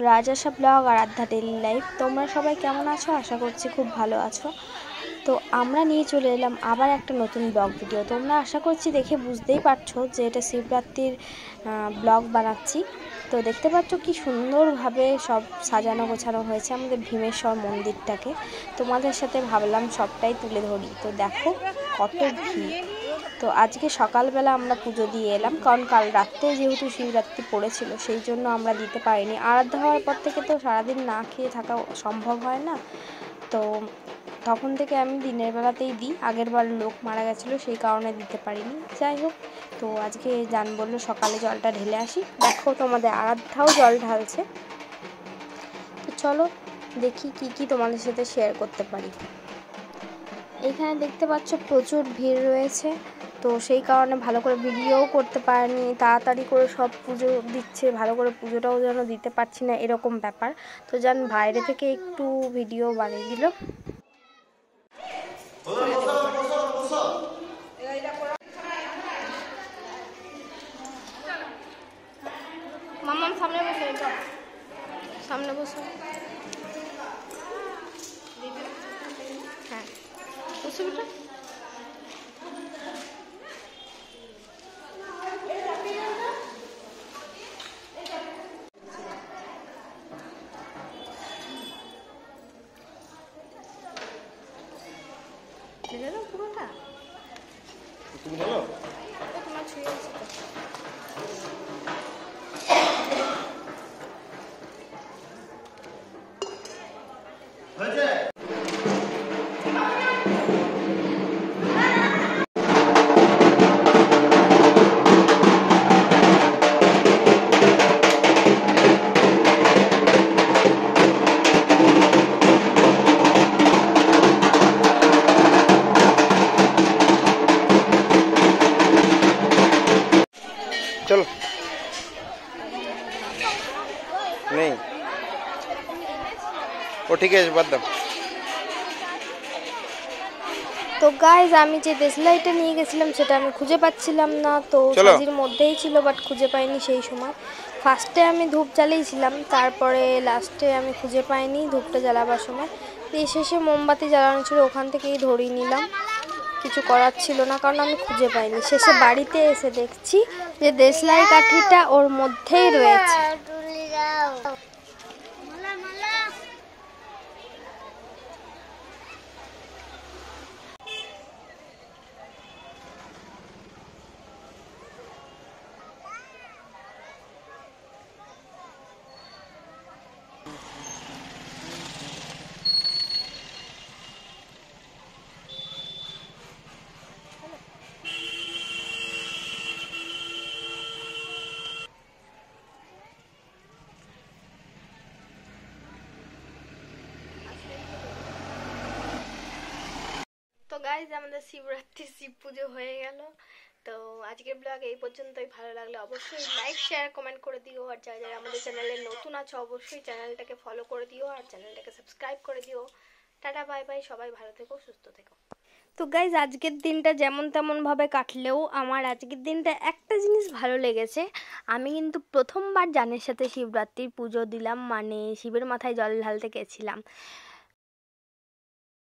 রাজাশা blog আর Adhya daily life. তোমরা সবাই কেমন আছো? আশা করছি খুব ভালো আছো। তো আমরা নিয়ে চলে এলাম আবার একটা নতুন ব্লগ ভিডিও। তোমরা আশা করছি দেখে বুঝতেই পারছো যে এটা শিবরাত্রির ব্লগ বানাচ্ছি। তো দেখতে পাচ্ছ কি সুন্দরভাবে সব সাজানো গোছানো হয়েছে আমাদের ভীমেশ্বর মন্দিরটাকে। তোমাদের সাথে ভাবলাম সবটাই তুলে ধরি। তো দেখো কত ভিড়। তো আজকে সকালবেলা আমরা পুজো দিয়ে এলাম, কারণ কাল রাত্রে যেহেতু শিবরাত্রি পড়েছিল সেই জন্য আমরা দিতে পারিনি। আরাধ্যা হওয়ার পর থেকে তো সারাদিন না খেয়ে থাকা সম্ভব হয় না, তো তখন থেকে আমি দিনের বেলাতেই দিই। আগের বার লোক মারা গেছিলো সেই কারণে দিতে পারিনি। যাই হোক, তো আজকে জান বললো সকালে জলটা ঢেলে আসি। দেখো তোমাদের আরাধ্যাও জল ঢালছে। তো চলো দেখি কি কি তোমাদের সাথে শেয়ার করতে পারি। এখানে দেখতে পাচ্ছ প্রচুর ভিড় রয়েছে, তো সেই কারণে ভালো করে ভিডিওও করতে পারিনি। তাড়াতাড়ি করে সব পুজো দিচ্ছে, ভালো করে পুজোটাও যেন দিতে পারছি না, এরকম ব্যাপার। তো জান বাইরে থেকে একটু ভিডিও বানিয়ে দিল। মামাম সামনে বসে, সামনে বসো। হ্যাঁ বসে বেটা। পুরোটা তুমি বলো, তোমার ছুঁয়ে আছে তো। चलो नहीं वो ठीक है बात दाও। তো গাইজ আমি যে দেশলাইটা নিয়ে গেছিলাম সেটা আমি খুঁজে পাচ্ছিলাম না, তো সাজির মধ্যেই ছিল বাট খুঁজে পাইনি সেই সময়। ফার্স্টে আমি ধূপ জ্বালিয়েছিলাম, তারপরে লাস্টে আমি খুঁজে পাইনি ধূপটা জ্বালাবার সময়। দিয়ে শেষে মোমবাতি জ্বালানো ছিল, ওখান থেকেই ধরিয়ে নিলাম। কিছু করার ছিল না কারণ আমি খুঁজে পাইনি। শেষে বাড়িতে এসে দেখছি যে দেশলাই কাঠিটা ওর মধ্যেই রয়েছে। তো গাইজ আমাদের শিবরাত্রি শিব পুজো হয়ে গেল। তো আজকের ব্লগ এই পর্যন্তই। ভালো লাগলে অবশ্যই লাইক শেয়ার কমেন্ট করে দিও, আর যারা যারা আমাদের চ্যানেলে নতুন আছো অবশ্যই চ্যানেলটাকে ফলো করে দিও আর চ্যানেলটাকে সাবস্ক্রাইব করে দিও। টাটা বাই বাই, সবাই ভালো থেকো সুস্থ থেকো। তো গাইজ আজকের দিনটা যেমন তেমনভাবে কাটলেও আমার আজকের দিনটা একটা জিনিস ভালো লেগেছে। আমি কিন্তু প্রথমবার জানের সাথে শিবরাত্রির পুজো দিলাম, মানে শিবের মাথায় জল ঢালতে গেছিলাম।